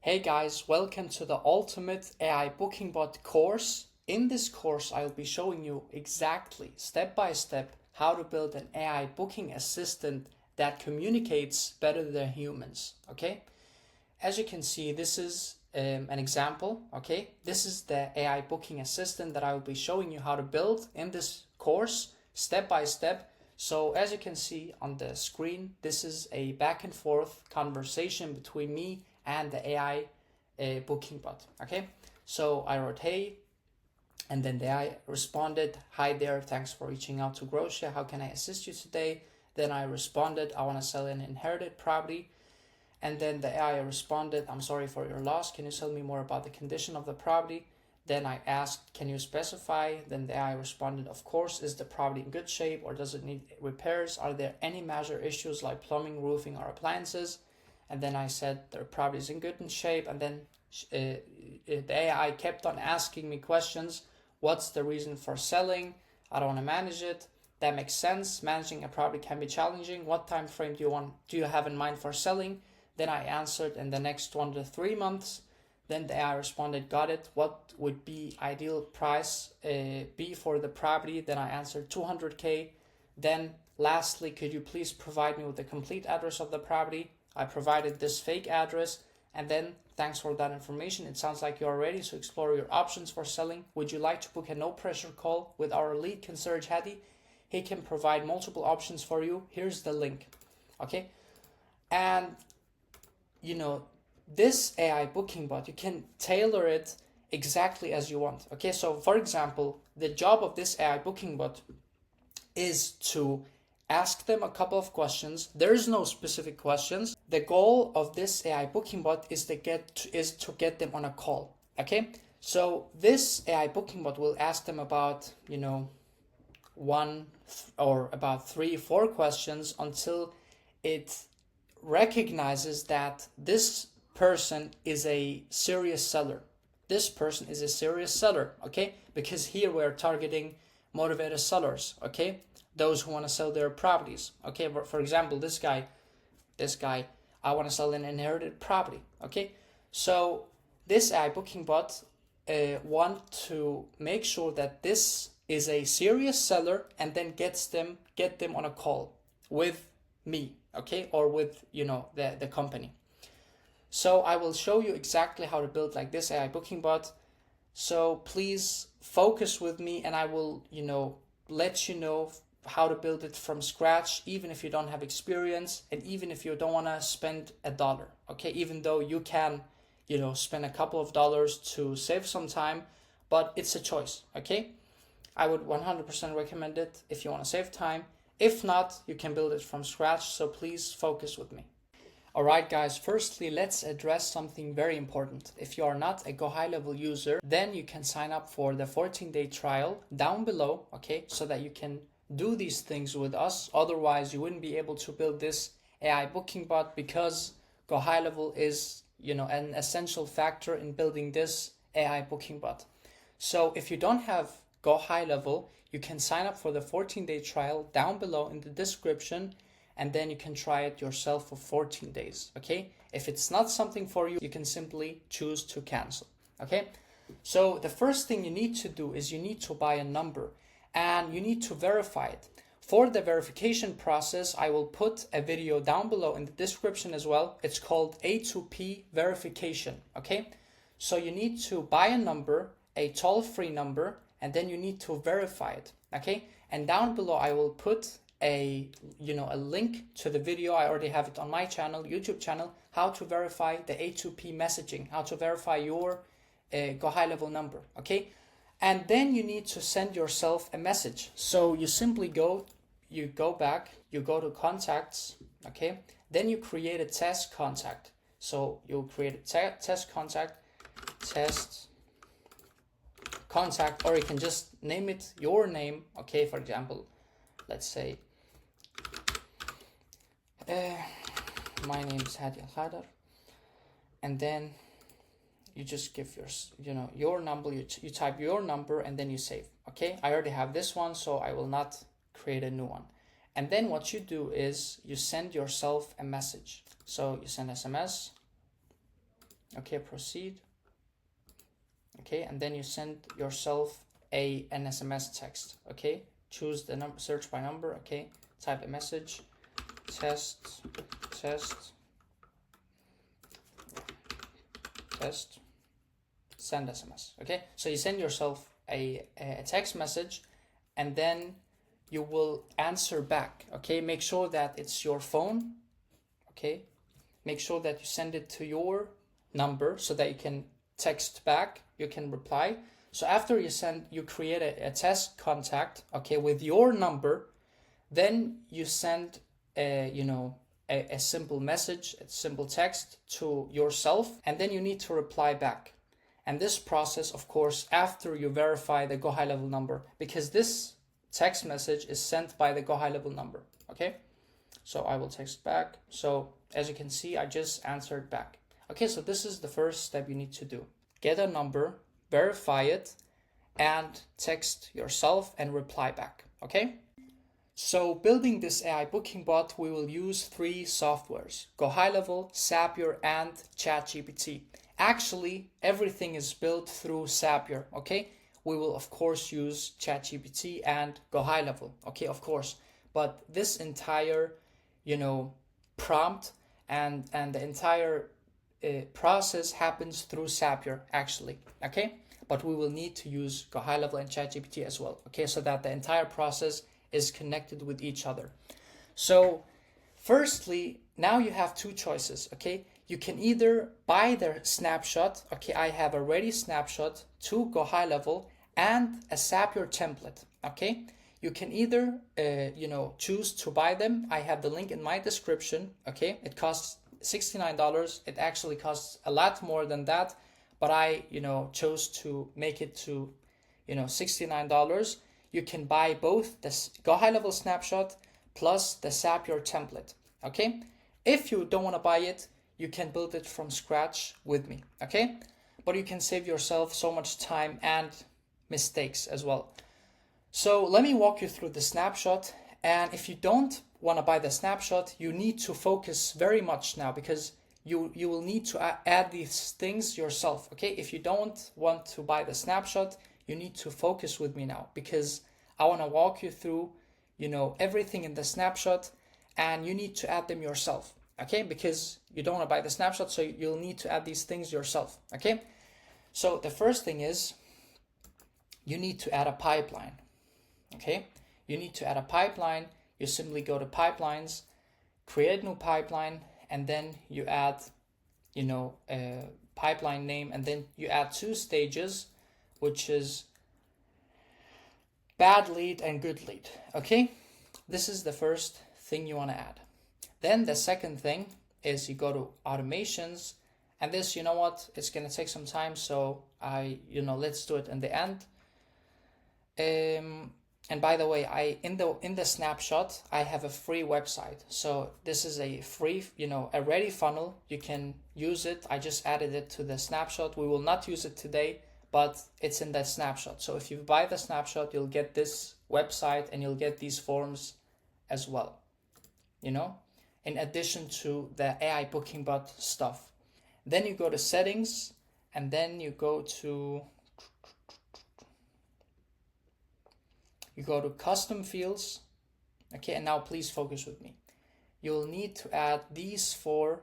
Hey guys, welcome to the Ultimate AI Booking Bot course. In this course, I'll be showing you exactly, step by step, how to build an AI booking assistant that communicates better than humans, okay? As you can see, this is an example, okay? This is the AI booking assistant that I will be showing you how to build in this course, step by step. So as you can see on the screen, this is a back and forth conversation between me and the AI booking bot, okay? So I wrote, hey, and then the AI responded, hi there, thanks for reaching out to Growshare. How can I assist you today? Then I responded, I want to sell an inherited property. And then the AI responded, I'm sorry for your loss. Can you tell me more about the condition of the property? Then I asked, can you specify? Then the AI responded, of course. Is the property in good shape or does it need repairs? Are there any major issues like plumbing, roofing, or appliances? And then I said, the property is in good shape. And then the AI kept on asking me questions. What's the reason for selling? I don't want to manage it. That makes sense. Managing a property can be challenging. What time frame do you have in mind for selling? Then I answered in the next 1 to 3 months. Then the AI responded, got it. What would be ideal price be for the property? Then I answered 200K. Then lastly, could you please provide me with the complete address of the property? I provided this fake address. And then thanks for that information. It sounds like you're ready to explore your options for selling. Would you like to book a no pressure call with our lead concierge Hadi? He can provide multiple options for you. Here's the link. Okay. And this AI booking bot, you can tailor it exactly as you want. Okay, so for example, the job of this AI booking bot is to ask them a couple of questions. There's no specific questions. The goal of this AI booking bot is to get them on a call. Okay, so this AI booking bot will ask them about one or about 3-4 questions until it recognizes that this person is a serious seller. This person is a serious seller, okay? Because here we're targeting motivated sellers, okay? Those who want to sell their properties, okay? For example, this guy, I want to sell an inherited property, okay? So this AI booking bot want to make sure that this is a serious seller and then get them on a call with me, okay, or with the company. So I will show you exactly how to build like this AI booking bot. So please focus with me and I will let you know how to build it from scratch, even if you don't have experience and even if you don't want to spend $1, okay, even though you can spend a couple of dollars to save some time, but it's a choice, okay? I would 100% recommend it if you want to save time. If not, you can build it from scratch, so please focus with me. Alright guys, firstly let's address something very important. If you are not a Go High Level user, then you can sign up for the 14-day trial down below, okay, so that you can do these things with us. Otherwise, you wouldn't be able to build this AI booking bot because Go High Level is, an essential factor in building this AI booking bot. So if you don't have Go High Level, you can sign up for the 14-day trial down below in the description, and then you can try it yourself for 14 days, okay? If it's not something for you, you can simply choose to cancel, okay? So the first thing you need to do is you need to buy a number and you need to verify it. For the verification process, I will put a video down below in the description as well. It's called A2P verification, okay? So you need to buy a number, a toll-free number, and then you need to verify it, okay? And down below I will put a link to the video. I already have it on my channel, YouTube channel, how to verify the A2P messaging, how to verify your Go High Level number, okay? And then you need to send yourself a message. So you simply go back, you go to contacts, okay? Then you create a test contact. So you'll create a test contact, or you can just name it your name, okay? For example, let's say my name is Hadi Al-Khadar, and then you just give your number, you type your number and then you save, okay? I already have this one, so I will not create a new one. And then what you do is you send yourself a message. So you send SMS, Okay, proceed. Okay, and then you send yourself an SMS text. Okay, choose the number, search by number. Okay, type a message, test, send SMS. Okay, so you send yourself a text message, and then you will answer back. Okay, make sure that it's your phone. Okay, make sure that you send it to your number so that you can text back, you can reply. So after you create a test contact, okay, with your number, then you send a simple message, a simple text to yourself, and then you need to reply back. And this process, of course, after you verify the Go High Level number, because this text message is sent by the Go High Level number. Okay, so I will text back. So as you can see, I just answered back. Okay, so this is the first step you need to do. Get a number, verify it, and text yourself and reply back. Okay, so building this AI booking bot, we will use 3 softwares: Go High Level, Zapier, and ChatGPT. Actually, everything is built through Zapier. Okay, we will of course use ChatGPT and Go High Level. Okay, of course, but this entire prompt and the entire process happens through Zapier actually. Okay, but we will need to use Go High Level and ChatGPT as well. Okay, so that the entire process is connected with each other. So firstly, now you have 2 choices. Okay, you can either buy the snapshot. Okay, I have a ready snapshot to Go High Level and a Zapier template. Okay, you can either choose to buy them. I have the link in my description. Okay, it costs $69. It actually costs a lot more than that, but I chose to make it to $69. You can buy both the Go High Level snapshot plus the Zapier template. Okay, if you don't want to buy it, you can build it from scratch with me. Okay, but you can save yourself so much time and mistakes as well. So let me walk you through the snapshot. And if you don't want to buy the snapshot, you need to focus very much now, because you will need to add these things yourself. Okay, if you don't want to buy the snapshot, you need to focus with me now, because I want to walk you through everything in the snapshot, and you need to add them yourself. Okay, because you don't want to buy the snapshot, so you'll need to add these things yourself. Okay, so the first thing is you need to add a pipeline. Okay, you need to add a pipeline. You simply go to pipelines, create a new pipeline, and then you add a pipeline name, and then you add 2 stages, which is bad lead and good lead. Okay, this is the first thing you want to add. Then the second thing is you go to automations, and this, it's going to take some time, so let's do it in the end. And by the way, in the snapshot, I have a free website. So this is a free, a ready funnel. You can use it. I just added it to the snapshot. We will not use it today, but it's in the snapshot. So if you buy the snapshot, you'll get this website and you'll get these forms as well, in addition to the AI booking bot stuff. Then you go to settings, and then you go to custom fields. Okay, and now please focus with me. You'll need to add these 4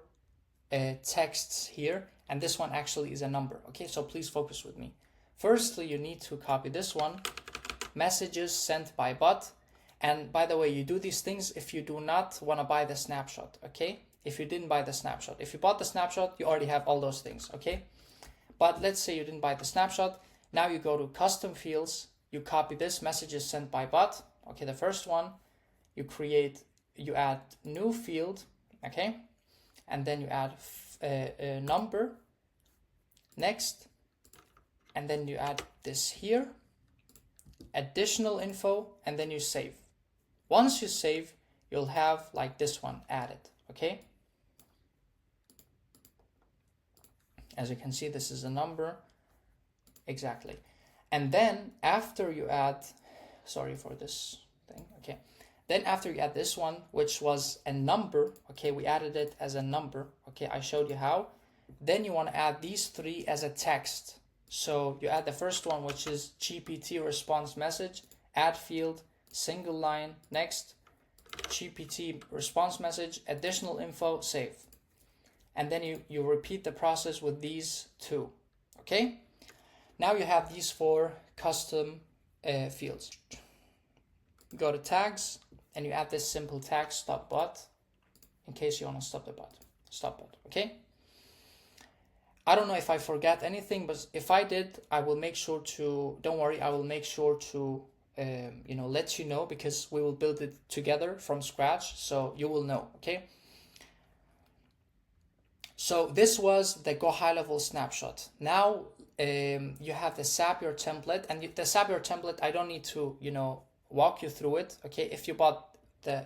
texts here, and this one actually is a number. Okay, so please focus with me. Firstly, you need to copy this one, messages sent by bot. And by the way, you do these things if you do not want to buy the snapshot. Okay, if you didn't buy the snapshot. If you bought the snapshot, you already have all those things. Okay, but let's say you didn't buy the snapshot. Now you go to custom fields. You copy this, messages sent by bot. Okay, the first one, you add new field. Okay, and then you add a number. Next, and then you add this here, additional info, and then you save. Once you save, you'll have like this one added. Okay, as you can see, this is a number. Exactly. And then after you add, sorry for this thing. Okay, then after you add this one, which was a number. Okay, we added it as a number. Okay, I showed you how. Then you want to add these three as a text. So you add the first one, which is GPT response message, add field, single line, next, GPT response message, additional info, save. And then you repeat the process with these two. Okay? Now you have these four custom fields. Go to tags and you add this simple tag stop bot in case you want to stop the bot. Stop bot. Okay? I don't know if I forgot anything, but if I did, I will make sure to, don't worry, I will make sure to let you know, because we will build it together from scratch, so you will know, okay? So this was the Go High Level snapshot. Now you have the Zapier template, and the Zapier template, I don't need to, walk you through it, okay? If you bought the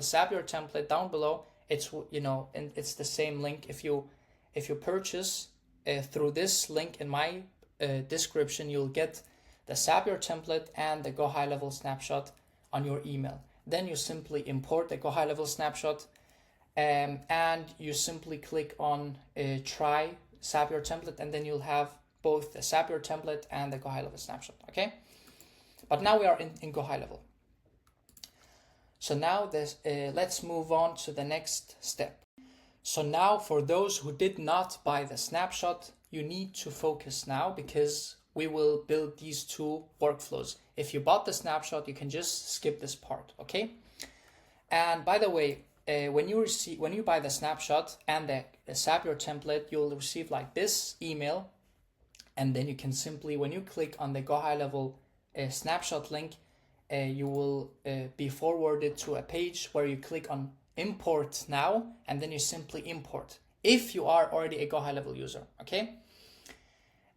Zapier template down below, it's, and it's the same link. If you purchase through this link in my description, you'll get the Zapier template and the Go High Level snapshot on your email. Then you simply import the Go High Level snapshot, and you simply click on try Zapier template, and then you'll have both the Zapier template and the Go High Level snapshot, okay? But now we are in Go High Level. So now let's move on to the next step. So now for those who did not buy the snapshot, you need to focus now, because we will build these two workflows. If you bought the snapshot, you can just skip this part, okay? And by the way, when you buy the snapshot and the Zapier template, you'll receive like this email, and then you can simply, when you click on the Go High Level snapshot link, you will be forwarded to a page where you click on import now, and then you simply import if you are already a Go High Level user, okay?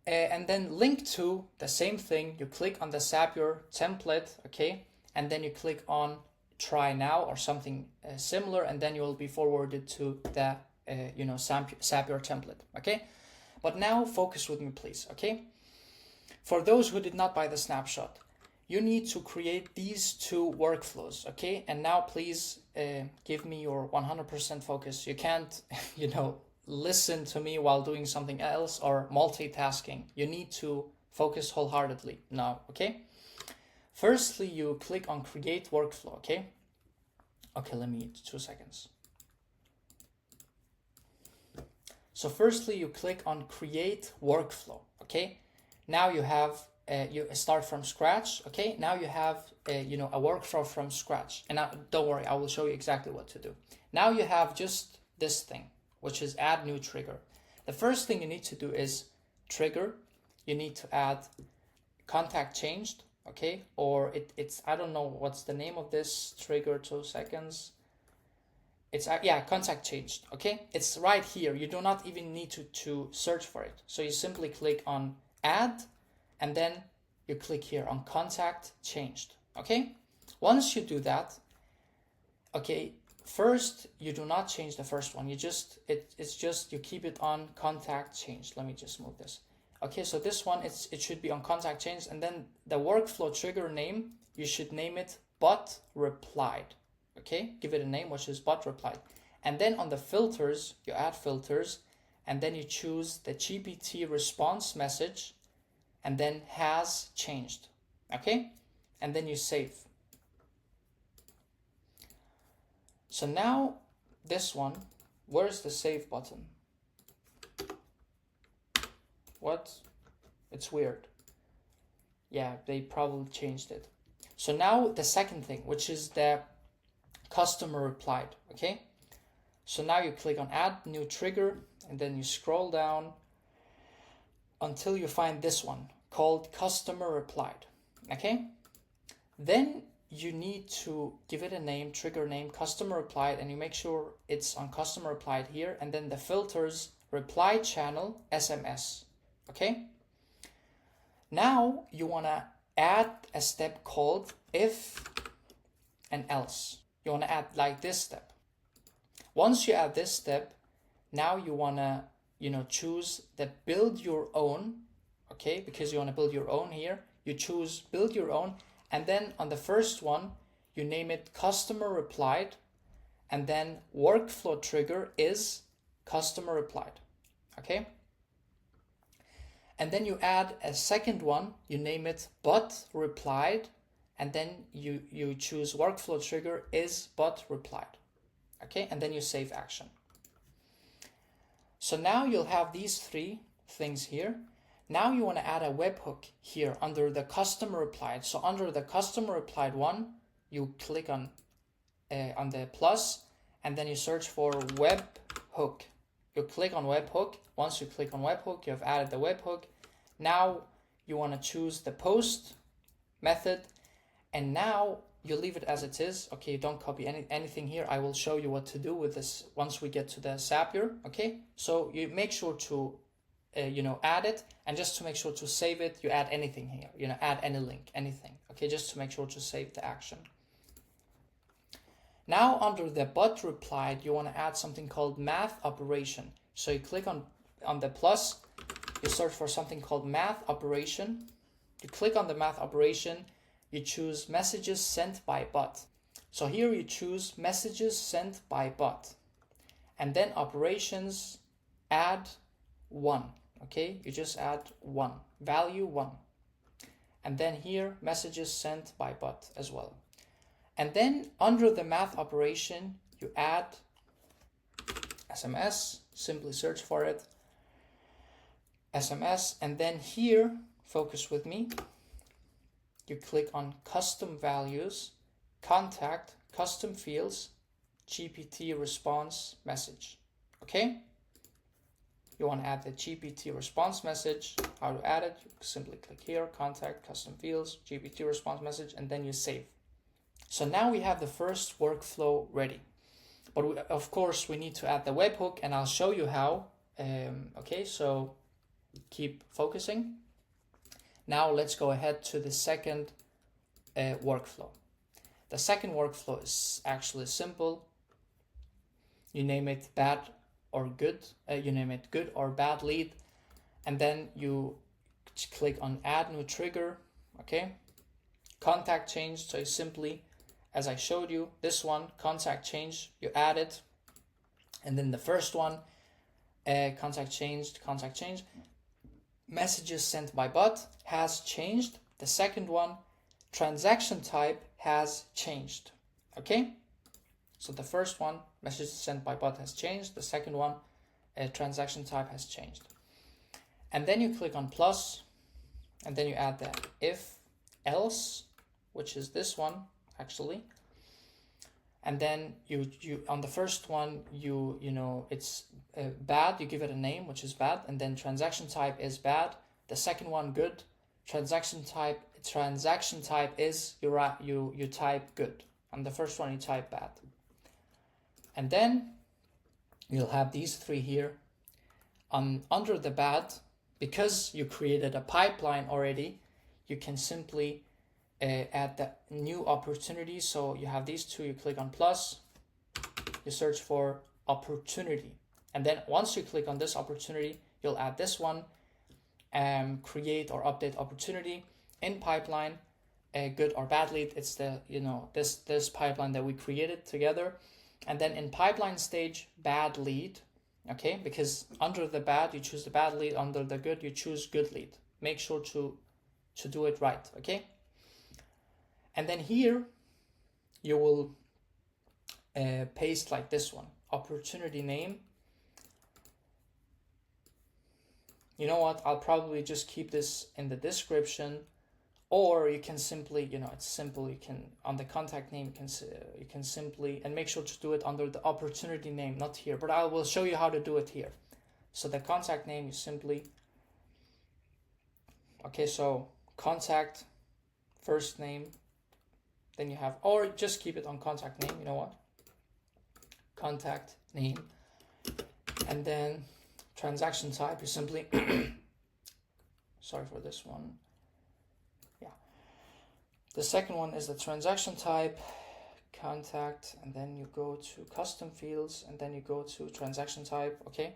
And then link to the same thing, you click on the Zapier template, okay? And then you click on try now or something similar, and then you will be forwarded to the Zapier template, okay? But now focus with me, please, okay? For those who did not buy the snapshot, you need to create these two workflows, okay? And now please give me your 100% focus. You can't, listen to me while doing something else or multitasking. You need to focus wholeheartedly now, okay? Firstly, you click on create workflow, okay? Okay, let me 2 seconds. So firstly, you click on create workflow, okay? Now you have you start from scratch, okay? Now you have a workflow from scratch, and now, don't worry, I will show you exactly what to do. Now you have just this thing, which is add new trigger. The first thing you need to do is trigger. You need to add contact changed, okay? Or it's I don't know what's the name of this trigger. 2 seconds. It's contact changed, okay? It's right here. You do not even need to search for it. So you simply click on add, and then you click here on contact changed, okay? Once you do that, okay, first you do not change the first one. You just you keep it on contact changed. Let me just move this. Okay, so this one it should be on contact changed, and then the workflow trigger name, you should name it bot replied. Okay, give it a name, which is bot replied. And then on the filters, you add filters, and then you choose the GPT response message, and then has changed, okay? And then you save. So now this one, where's the save button? What? It's weird. Yeah, they probably changed it. So now the second thing, which is the customer replied, okay? So now you click on add new trigger, and then you scroll down until you find this one called customer replied, okay? Then you need to give it a name, trigger name, customer replied, and you make sure it's on customer replied here, and then the filters reply channel SMS, okay? Now you want to add a step called if and else. You want to add like this step. Once you add this step, now you want to choose the build your own, okay? Because you want to build your own here. You choose build your own, and then on the first one, you name it customer replied, and then workflow trigger is customer replied, okay? And then you add a second one, you name it bot replied, and then you choose workflow trigger is bot replied, okay? And then you save action. So now you'll have these three things here. Now you want to add a webhook here under the customer replied. So under the customer replied one, you click on the plus, and then you search for webhook. You click on webhook. Once you click on webhook, you have added the webhook. Now you want to choose the post method, and now you leave it as it is. Okay, you don't copy anything here. I will show you what to do with this once we get to the Zapier. Okay, so you make sure to add it, and just to make sure to save it, you add anything here. Add any link, anything. Okay, just to make sure to save the action. Now under the bot replied, you want to add something called math operation. So you click on the plus, you search for something called math operation. You click on the math operation, you choose messages sent by bot. So here you choose messages sent by bot. And then operations, add 1. Okay, you just add 1, value 1. And then here, messages sent by bot as well. And then under the math operation, you add SMS, simply search for it, SMS, and then here, focus with me, you click on custom values, contact, custom fields, GPT response message, okay? You want to add the GPT response message. How to add it? You simply click here, contact, custom fields, GPT response message, and then you save. So now we have the first workflow ready. But of course, we need to add the webhook, and I'll show you how. Okay, so keep focusing. Now let's go ahead to the second workflow. The second workflow is actually simple. You name it bad or good. You name it good or bad lead, and then you click on add new trigger. Okay, contact change. So you simply, as I showed you, this one, contact change, you add it. And then the first one, contact changed, messages sent by bot has changed. The second one, transaction type has changed. Okay, so the first one, messages sent by bot has changed. The second one, transaction type has changed. And then you click on plus, and then you add the if else, which is this one actually. And then you on the first one, it's bad, you give it a name, which is bad, and then transaction type is bad. The second one, good. Transaction type is, you type good. On the first one, you type bad. And then you'll have these three here. Under the bad, because you created a pipeline already, you can simply add the new opportunity. So you have these two, you click on plus, you search for opportunity. And then once you click on this opportunity, you'll add this one, create or update opportunity in pipeline, good or bad lead. It's the, this pipeline that we created together. And then in pipeline stage, bad lead. Okay, because under the bad, you choose the bad lead. Under the good, you choose good lead. Make sure to do it right. Okay. And then here, you will paste like this one, opportunity name. You know what? I'll probably just keep this in the description, or you can simply, it's simple. You can, on the contact name, you can simply, and make sure to do it under the opportunity name, not here, but I will show you how to do it here. So the contact name, you simply, okay, so contact, first name, then you have, or just keep it on contact name, you know what? Contact name, and then transaction type, you simply, sorry for this one. Yeah. The second one is the transaction type, contact, and then you go to custom fields, and then you go to transaction type, okay?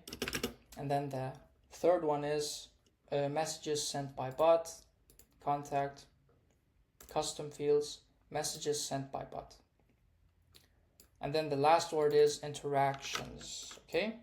And then the third one is messages sent by bot, contact, custom fields, messages sent by bot. And then the last word is interactions, okay?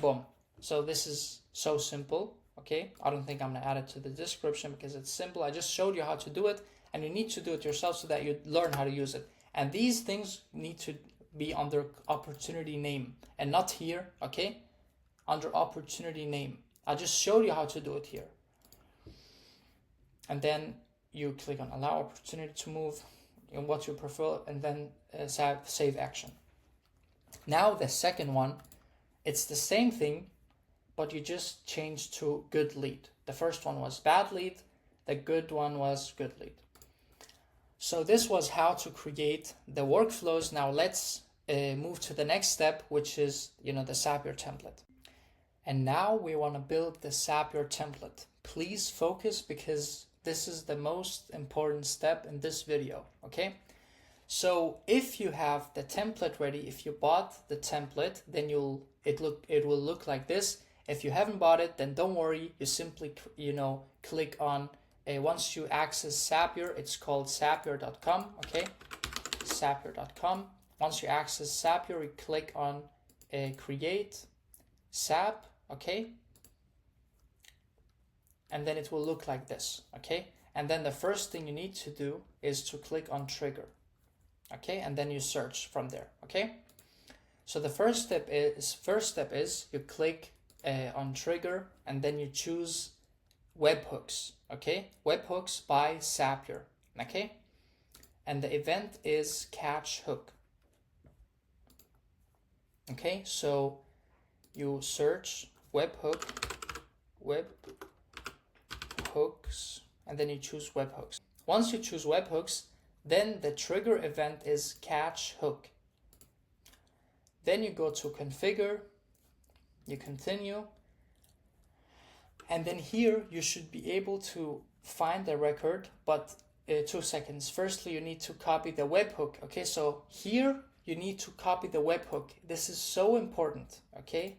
Boom. So this is so simple. Okay, I don't think I'm gonna add it to the description because it's simple. I just showed you how to do it, and you need to do it yourself so that you learn how to use it. And these things need to be under opportunity name and not here. Okay, under opportunity name. I just showed you how to do it here. And then you click on allow opportunity to move in what you prefer, and then save action. Now the second one, it's the same thing, but you just change to good lead. The first one was bad lead, the good one was good lead. So this was how to create the workflows. Now let's move to the next step, which is, the Zapier template. And now we want to build the Zapier template. Please focus because this is the most important step in this video, okay? So if you have the template ready, if you bought the template, then it will look like this. If you haven't bought it, then don't worry. You simply click on once you access Zapier, it's called Zapier.com, okay? Zapier.com. Once you access Zapier, you click on create Zap, okay? And then it will look like this, okay? And then the first thing you need to do is to click on trigger, okay? And then you search from there, okay? So the first step is you click on trigger, and then you choose webhooks, okay? Webhooks by Zapier, okay? And the event is catch hook, okay? So you search webhooks, and then you choose webhooks. Once you choose webhooks, then the trigger event is catch hook. Then you go to configure, you continue, and then here you should be able to find the record, but 2 seconds. Firstly, you need to copy the webhook, okay? So here you need to copy the webhook. This is so important, okay?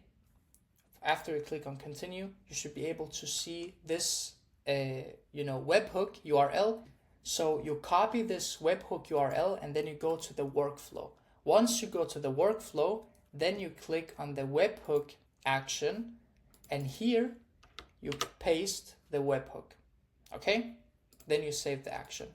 After you click on continue, you should be able to see this webhook URL. So you copy this webhook URL, and then you go to the workflow. Once you go to the workflow, then you click on the webhook action, and here you paste the webhook, okay? Then you save the action.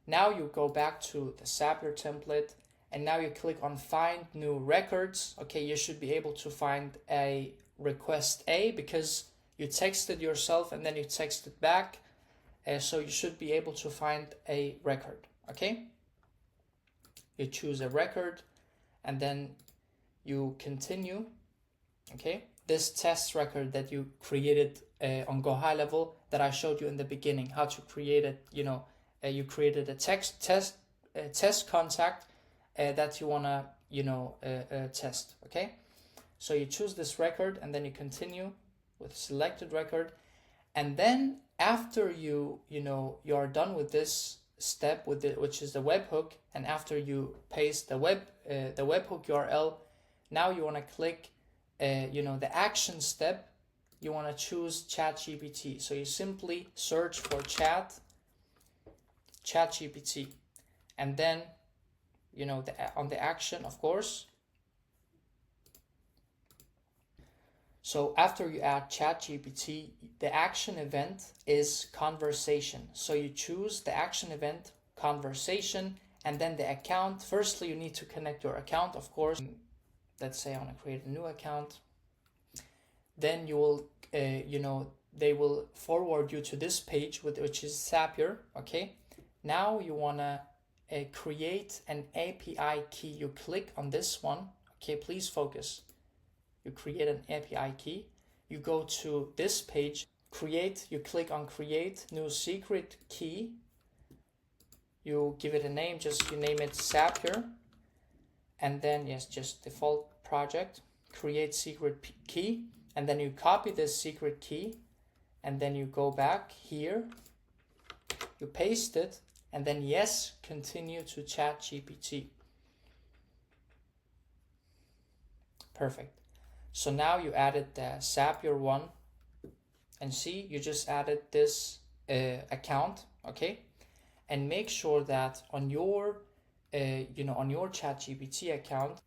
Now you go back to the Zapier template, and now you click on find new records. Okay, you should be able to find a request A because you texted yourself and then you texted back. So you should be able to find a record, okay? You choose a record, and then you continue, okay? This test record that you created on Go High Level that I showed you in the beginning, how to create it, you created a test contact that you wanna, test, okay? So you choose this record, and then you continue with selected record, and then after you are done with this step which is the webhook, and after you paste the webhook URL, now you want to click the action step. You want to choose ChatGPT. So you simply search for ChatGPT, and then on the action, of course. So after you add ChatGPT, the action event is conversation. So you choose the action event, conversation, and then the account. Firstly, you need to connect your account, of course. Let's say I want to create a new account. Then you will, they will forward you to this page, which is Zapier, okay? Now you want to create an API key. You click on this one, okay? Please focus. You create an API key, you go to this page, you click on create new secret key, you give it a name, you name it Zapier, and then just default project, create secret key, and then you copy this secret key, and then you go back here, you paste it, and then continue to ChatGPT. Perfect. So now you added the Zapier one, and see, you just added this account, okay? And make sure that on your ChatGPT account,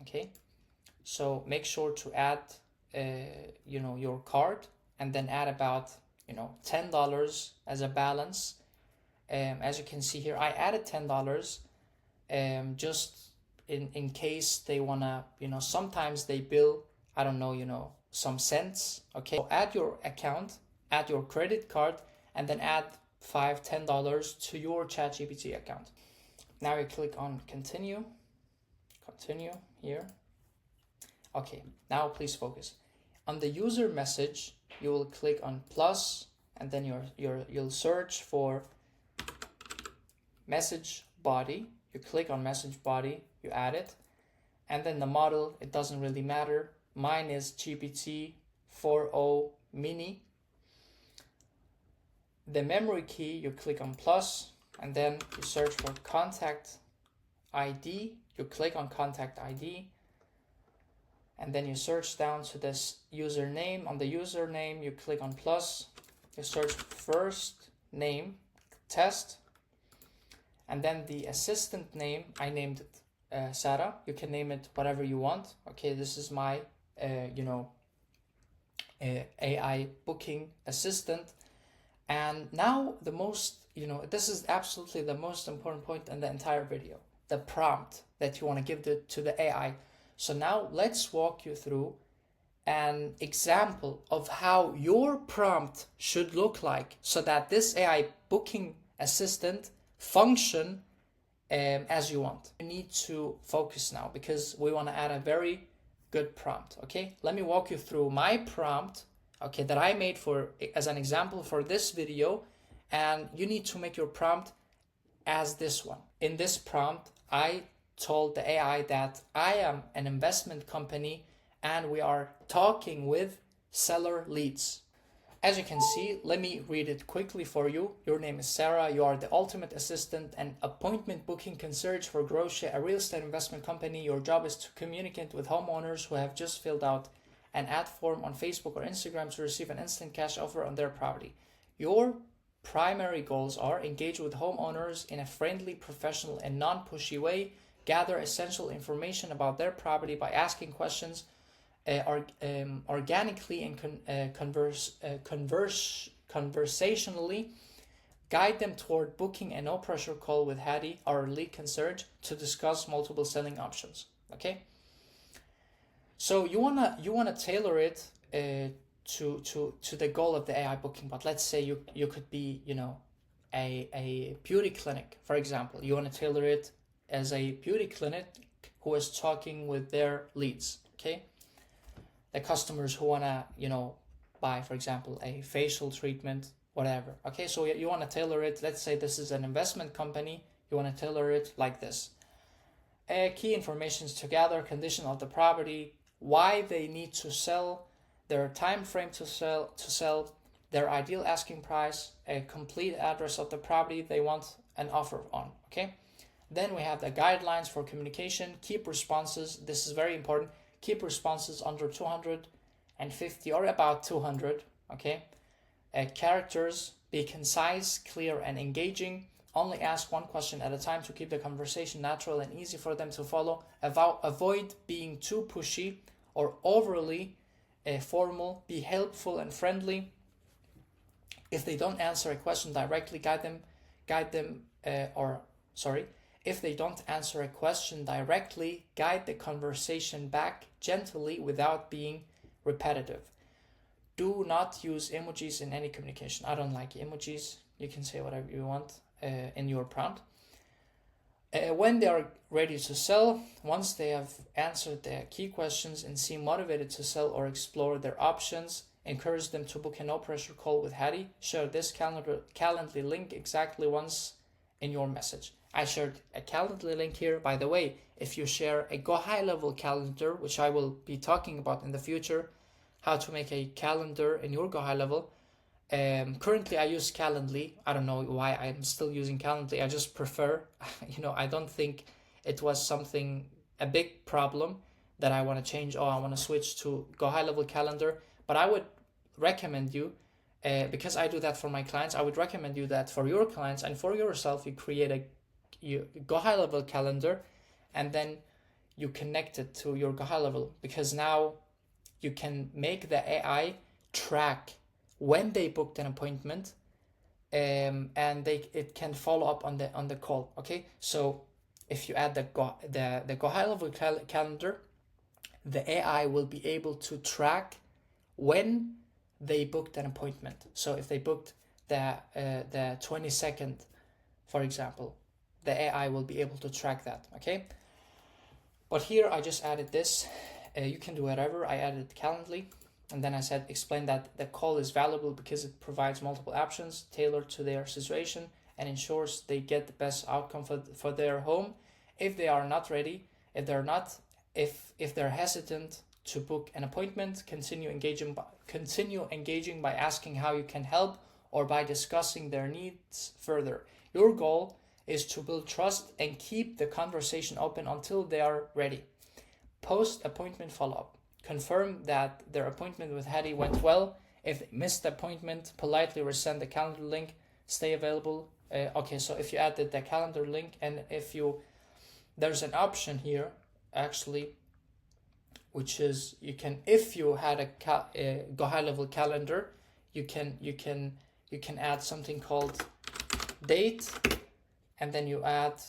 okay? So make sure to add, your card, and then add about, $10 as a balance. As you can see here, I added $10, just in case they wanna, sometimes they bill, I don't know, some cents. Okay, so add your account, add your credit card, and then add $10 to your ChatGPT account. Now you click on continue here. Okay, now please focus on the user message. You will click on plus, and then you'll search for message body. You click on message body, you add it, and then the model, it doesn't really matter. Mine is GPT-4o mini. The memory key, you click on plus, and then you search for contact ID. You click on contact ID, and then you search down to this username. On the username, you click on plus, you search first name test, and then the assistant name, I named it Sarah. You can name it whatever you want. Okay, this is my AI booking assistant. And now the most, this is absolutely the most important point in the entire video, the prompt that you want to give to the AI. So now let's walk you through an example of how your prompt should look like so that this AI booking assistant function as you want. You need to focus now because we want to add a very good prompt. Okay, let me walk you through my prompt, okay, that I made as an example for this video, and you need to make your prompt as this one. In this prompt, I told the AI that I am an investment company and we are talking with seller leads. As you can see, let me read it quickly for you. Your name is Sarah. You are the ultimate assistant and appointment booking concierge for Grosje, a real estate investment company. Your job is to communicate with homeowners who have just filled out an ad form on Facebook or Instagram to receive an instant cash offer on their property. Your primary goals are engage with homeowners in a friendly, professional, and non-pushy way, gather essential information about their property by asking questions, organically and conversationally, guide them toward booking a no-pressure call with Hadi, our lead concierge, to discuss multiple selling options. Okay, so you wanna tailor it to the goal of the AI booking bot. Let's say you could be a beauty clinic, for example. You want to tailor it as a beauty clinic who is talking with their leads. Okay, the customers who want to buy, for example, a facial treatment, whatever. Okay, so you want to tailor it. Let's say this is an investment company. You want to tailor it like this. Key informations to gather: condition of the property, why they need to sell, their time frame to sell, their ideal asking price, a complete address of the property they want an offer on. Okay, then we have the guidelines for communication. Keep responses, this is very important, keep responses under 250 or about 200. Okay, characters, be concise, clear, and engaging. Only ask one question at a time to keep the conversation natural and easy for them to follow. Avoid being too pushy or overly formal. Be helpful and friendly. If they don't answer a question directly, if they don't answer a question directly, guide the conversation back gently without being repetitive. Do not use emojis in any communication. I don't like emojis. You can say whatever you want in your prompt. When they are ready to sell, once they have answered their key questions and seem motivated to sell or explore their options, encourage them to book a no-pressure call with Hadi. Share this Calendly link exactly once in your message. I shared a Calendly link here. By the way, if you share a Go High Level calendar, which I will be talking about in the future, how to make a calendar in your Go High Level. Currently I use Calendly. I don't know why I'm still using Calendly. I just prefer, I don't think it was a big problem that I want to change. I want to switch to Go High Level calendar. But I would recommend you, because I do that for my clients, I would recommend you that for your clients and for yourself, you create a Go High Level calendar, and then you connect it to your Go High Level, because now you can make the AI track when they booked an appointment, and it can follow up on the call. Okay, so if you add the Go High Level calendar, the AI will be able to track when they booked an appointment. So if they booked the 22nd, for example, the AI will be able to track that. Okay, but here I just added this. You can do whatever. I added Calendly, and then I said explain that the call is valuable because it provides multiple options tailored to their situation and ensures they get the best outcome for their home. If they are not ready, if they're hesitant to book an appointment, continue engaging by asking how you can help or by discussing their needs further. Your goal is to build trust and keep the conversation open until they are ready. Post-appointment follow-up. Confirm that their appointment with Hadi went well. If they missed the appointment, politely resend the calendar link. Stay available. Okay, so if you added the calendar link, and there's an option here actually, which is if you had a Go High Level calendar, you can add something called date, and then you add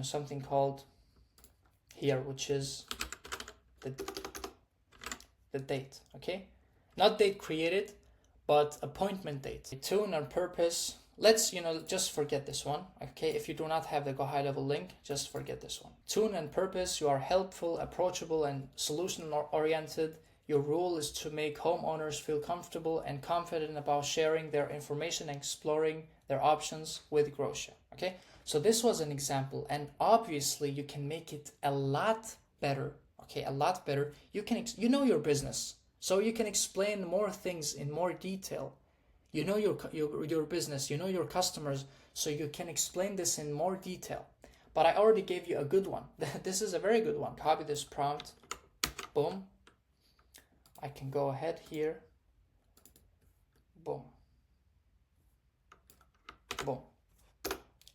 something called here, which is the date. Okay, not date created, but appointment date. Tune and purpose. Let's just forget this one. Okay, if you do not have the Go High Level link, just forget this one. Tune and purpose. You are helpful, approachable, and solution oriented. Your role is to make homeowners feel comfortable and confident about sharing their information and exploring their options with Grosha. Okay, so this was an example, and obviously you can make it a lot better. Okay, a lot better. You know your business, so you can explain more things in more detail. You know your business, you know your customers, so you can explain this in more detail. But I already gave you a good one. This is a very good one. Copy this prompt. Boom. I can go ahead here. Boom. Boom.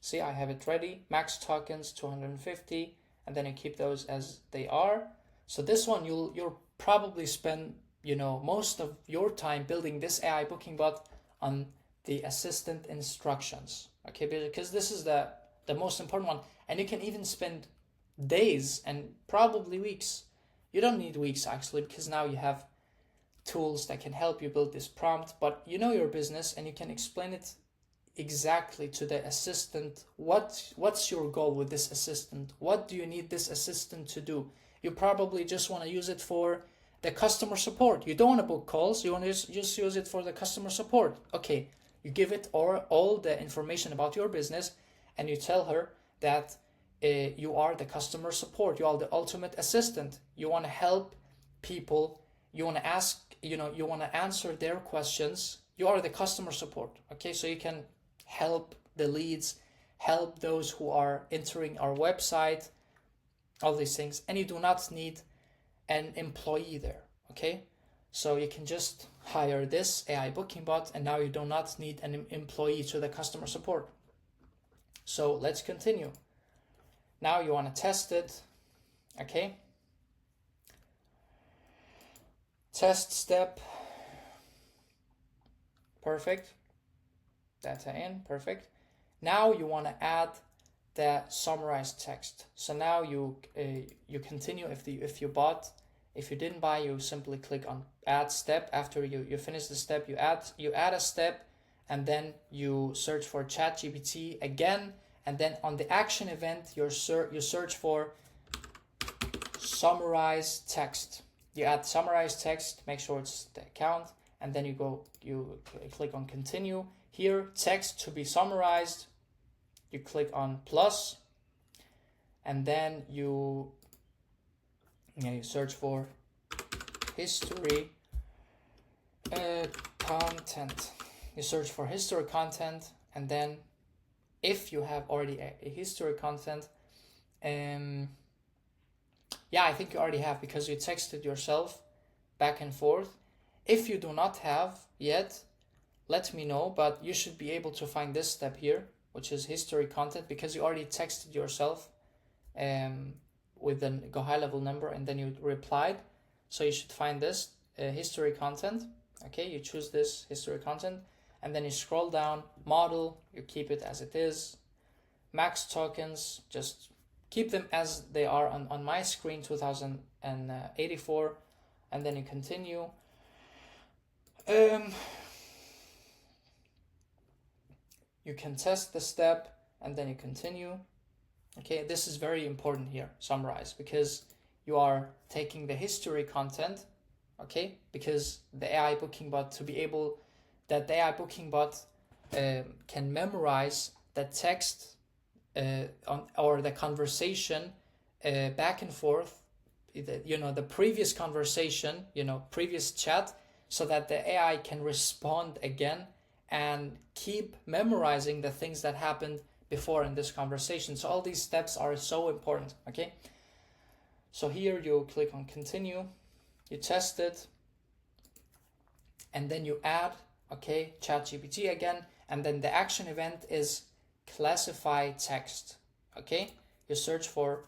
See, I have it ready. Max tokens 250, and then you keep those as they are. So this one you'll probably spend most of your time building this AI booking bot on the assistant instructions. Okay, because this is the most important one, and you can even spend days and probably weeks. You don't need weeks actually, because now you have tools that can help you build this prompt, but you know your business and you can explain it exactly to the assistant. What's your goal with this assistant? What do you need this assistant to do? You probably just want to use it for the customer support. You don't want to book calls. You want to just use it for the customer support. Okay, you give it all the information about your business, and you tell her that you are the customer support. You are the ultimate assistant. You want to help people. You want to ask. You want to answer their questions. You are the customer support. Okay, so you can help the leads, help those who are entering our website, all these things, and you do not need an employee there. Okay, so you can just hire this AI booking bot, and now you do not need an employee to the customer support. So let's continue. Now you want to test it. Okay, test step. Perfect. Data in. Perfect. Now you want to add the summarized text. So now you continue. If you bought, if you didn't buy, you simply click on add step. After you finish the step, you add a step, and then you search for ChatGPT again, and then on the action event you search for summarized text. You add summarized text, make sure it's the account, and then you click on continue. Here, text to be summarized, you click on plus, and then you search for history content. You search for history content, and then if you have already a history content, I think you already have, because you texted yourself back and forth. If you do not have yet, let me know, but you should be able to find this step here, which is history content, because you already texted yourself with a go high level number, and then you replied. So you should find this history content. Okay, you choose this history content, and then you scroll down, model, you keep it as it is. Max tokens, just keep them as they are on my screen, 2084, and then you continue. You can test the step, and then you continue. Okay, this is very important here, summarize, because you are taking the history content, okay, because the AI booking bot, to be able, that the AI booking bot can memorize the text or the conversation back and forth, the previous conversation, previous chat, so that the AI can respond again and keep memorizing the things that happened before in this conversation. So all these steps are so important, okay? So here you click on continue, you test it, and then you add, okay, ChatGPT again, and then the action event is classify text, okay? You search for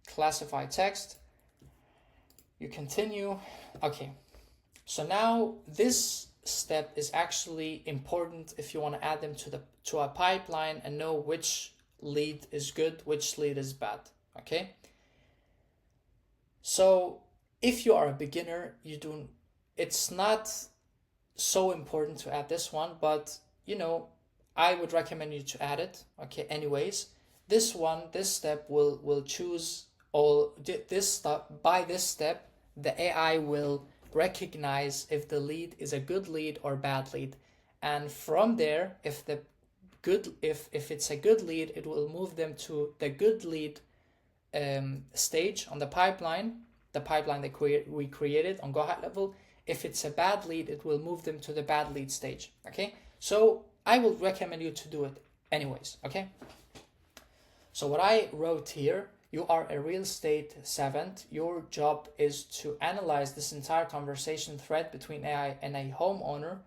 classify text, you continue, okay. So now this step is actually important if you want to add them to a pipeline and know which lead is good, which lead is bad, okay? So if you are a beginner, it's not so important to add this one, but I would recommend you to add it, okay? Anyways, this step will choose all this stuff. By this step, the AI will recognize if the lead is a good lead or bad lead, and from there, if it's a good lead, it will move them to the good lead stage on the pipeline that we created on go high level. If it's a bad lead, it will move them to the bad lead stage, okay? So I will recommend you to do it anyways, okay? So what I wrote here, you are a real estate savant. Your job is to analyze this entire conversation thread between AI and a homeowner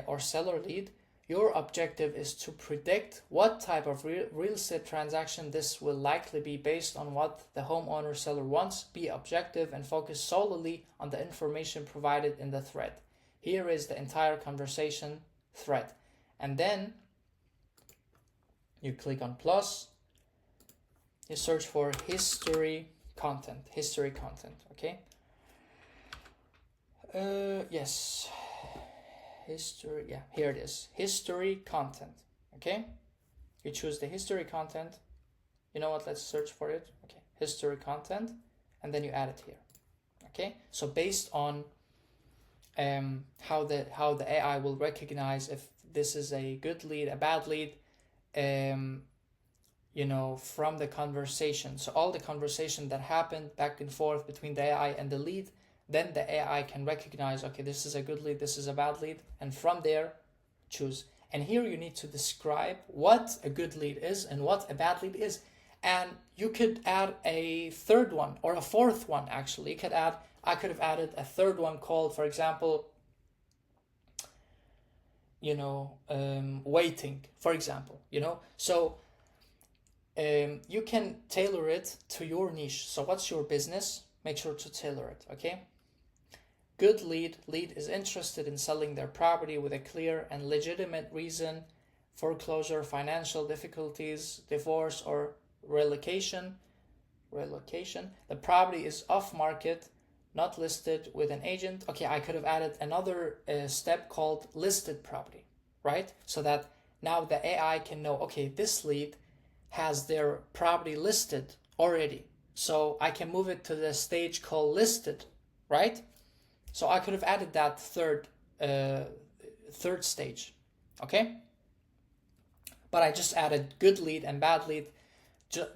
or seller lead. Your objective is to predict what type of real estate transaction this will likely be based on what the homeowner seller wants. Be objective and focus solely on the information provided in the thread. Here is the entire conversation thread. And then you click on plus. You search for history content, okay? Yes, history, yeah, here it is, history content, okay? You choose the history content. You know what, let's search for it, okay? History content, and then you add it here, okay? So based on how the AI will recognize if this is a good lead, a bad lead, from the conversation. So all the conversation that happened back and forth between the AI and the lead, then the AI can recognize, okay, this is a good lead, this is a bad lead, and from there, choose. And here you need to describe what a good lead is and what a bad lead is. And you could add a third one or a fourth one, actually. I could have added a third one called, for example, waiting, for example, So you can tailor it to your niche. So what's your business? Make sure to tailor it, okay? Good lead is interested in selling their property with a clear and legitimate reason: foreclosure, financial difficulties, divorce, or relocation. The property is off market, not listed with an agent. Okay, I could have added another step called listed property, right? So that now the AI can know, okay, this lead has their property listed already. So I can move it to the stage called listed, right? So I could have added that third stage, okay? But I just added good lead and bad lead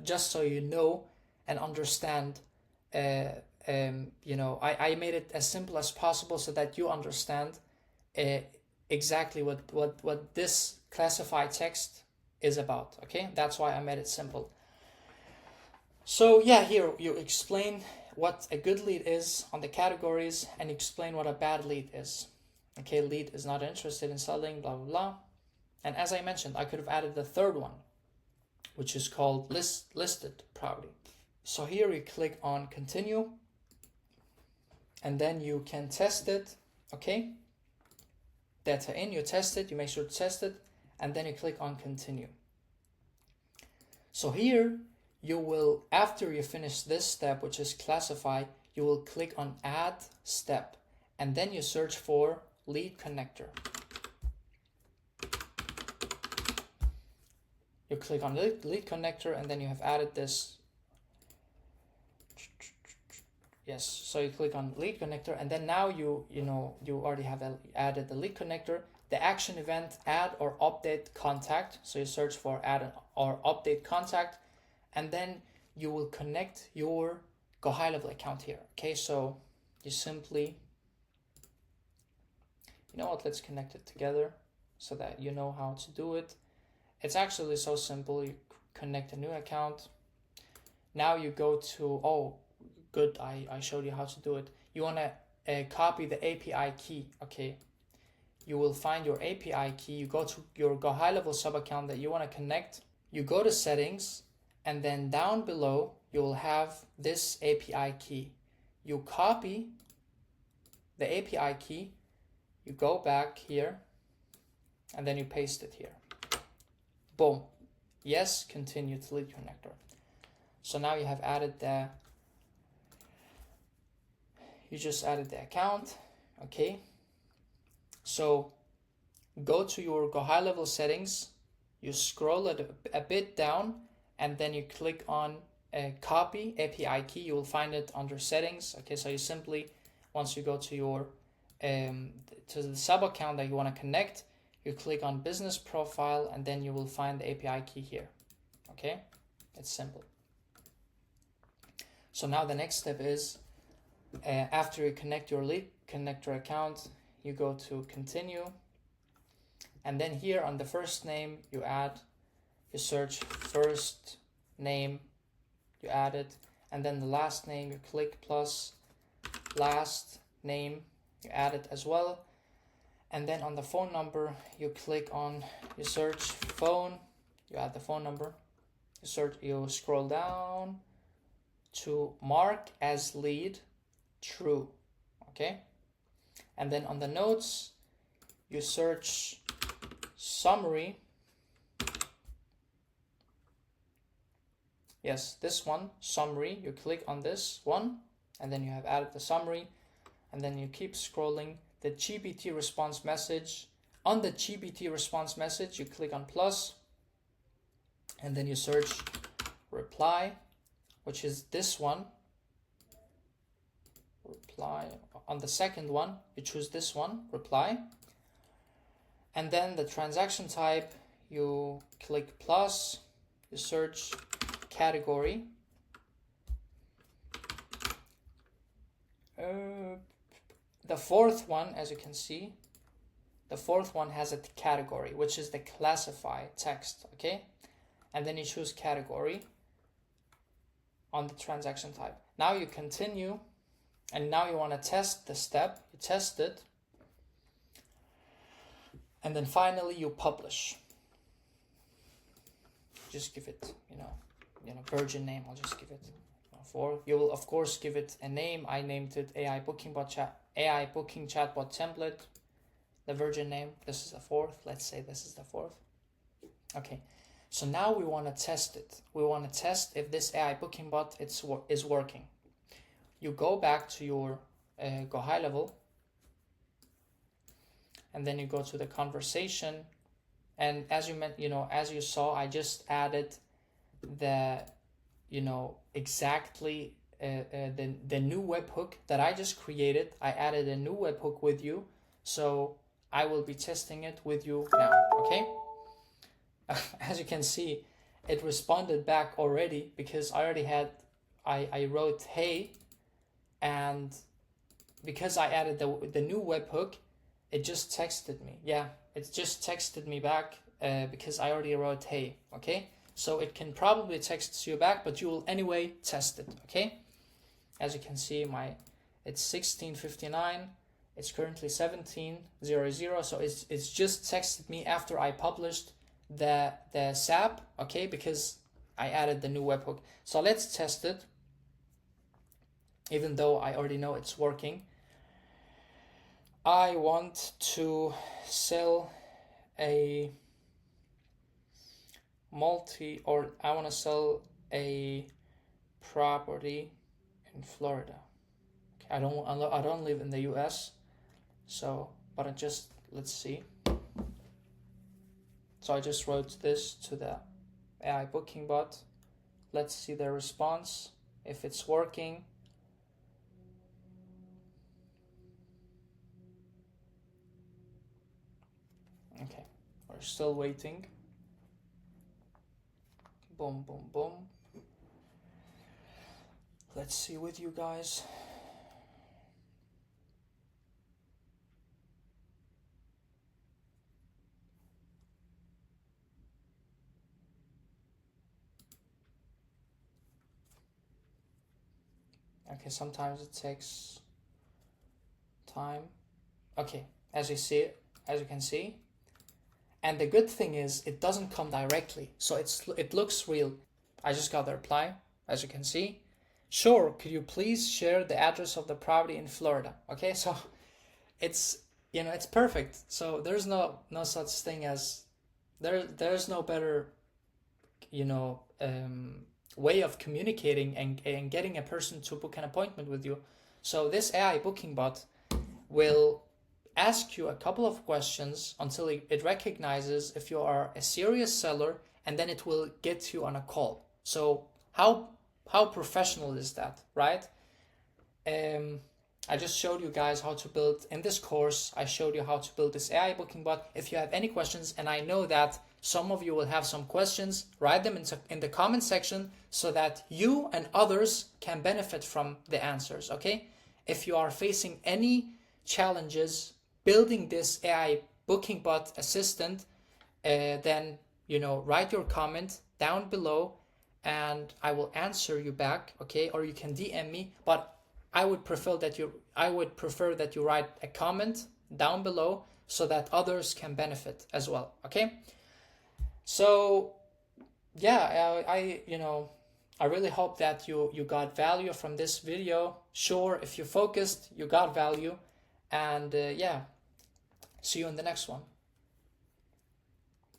just so you know and understand. I made it as simple as possible so that you understand exactly what this classified text is about, okay? That's why I made it simple. So yeah, here you explain what a good lead is on the categories and explain what a bad lead is. Okay, lead is not interested in selling, blah, blah, blah. And as I mentioned, I could have added the third one, which is called listed property. So here you click on continue, and then you can test it. Okay, data in, you test it, you make sure to test it, and then you click on continue. So here you will, after you finish this step, which is classify, you will click on add step, and then you search for lead connector. You click on lead connector, and then you have added this. Yes, so you click on lead connector, and then now you already have added the lead connector. The action event, add or update contact. So you search for add or update contact, and then you will connect your Go High Level account here. Okay, so you simply, you know what, let's connect it together so that you know how to do it. It's actually so simple. You connect a new account. Now you go to, oh, good, I showed you how to do it. You want to copy the API key. Okay, you will find your API key. You go to your Go High Level sub account that you want to connect. You go to settings, and then down below you will have this API key. You copy the API key, you go back here, and then you paste it here. Boom. Yes, continue to lead connector. So now you have added you just added the account. Okay, so go to your Go High Level settings, you scroll it a bit down, and then you click on copy API key. You will find it under settings. Okay, so you simply, once you go to your to the sub account that you want to connect, you click on business profile, and then you will find the API key here. Okay, it's simple. So now the next step is, after you connect your lead connector account, you go to continue, and then here on the first name you search first name, you add it, and then the last name you click plus last name, you add it as well, and then on the phone number you search phone, you add the phone number, you scroll down to mark as lead true. Okay, and then on the notes you search summary. Yes, this one, summary. You click on this one, and then you have added the summary, and then you keep scrolling. The GPT response message. On the GPT response message, you click on plus, and then you search reply, which is this one. Reply. On the second one, you choose this one, reply. And then the transaction type, you click plus, you search category. The fourth one, as you can see, the fourth one has a category, which is the classify text. Okay, and then you choose category on the transaction type. Now you continue, and now you want to test the step. You test it, and then finally you publish. Just give it, virgin name. I'll just give it. You will of course give it a name. I named it AI Booking Chatbot Template. The virgin name. This is the fourth. Let's say this is the fourth. Okay. So now we want to test it. We want to test if this AI Booking Bot is working. You go back to your Go High Level, and then you go to the conversation, and as you saw, I just added the exactly the new webhook that I just created. I added a new webhook with you, so I will be testing it with you now. Okay. As you can see, it responded back already because I wrote hey, and because I added the new webhook, it just texted me. Yeah, it just texted me back because I already wrote hey. Okay, so it can probably text you back, but you will anyway test it. Okay, as you can see, it's 16:59. It's currently 17:00. So it's just texted me after I published the SAP. Okay, because I added the new webhook. So let's test it. even though I already know it's working. I want to sell a I want to sell a property in Florida. Okay, I don't live in the US, so let's see. So I just wrote this to the AI booking bot. Let's see the response, if it's working. Okay, we're still waiting. Boom, boom, boom. Let's see with you guys. Okay, sometimes it takes time. Okay, as you can see. And the good thing is it doesn't come directly, so it looks real. I just got the reply, as you can see. Sure, could you please share the address of the property in Florida? Okay, so it's it's perfect. So there's no such thing as there's no better way of communicating and getting a person to book an appointment with you. So this AI booking bot will ask you a couple of questions until it recognizes if you are a serious seller, and then it will get you on a call. So how professional is that, right? I just showed you guys how to build, in this course, I showed you how to build this AI booking bot. If you have any questions, and I know that some of you will have some questions, write them in the comment section so that you and others can benefit from the answers, okay? If you are facing any challenges building this AI booking bot assistant, then write your comment down below and I will answer you back, okay? Or you can DM me, but I would prefer that you write a comment down below so that others can benefit as well, okay? So yeah, I really hope that you got value from this video. Sure, if you focused, you got value, and yeah, see you in the next one.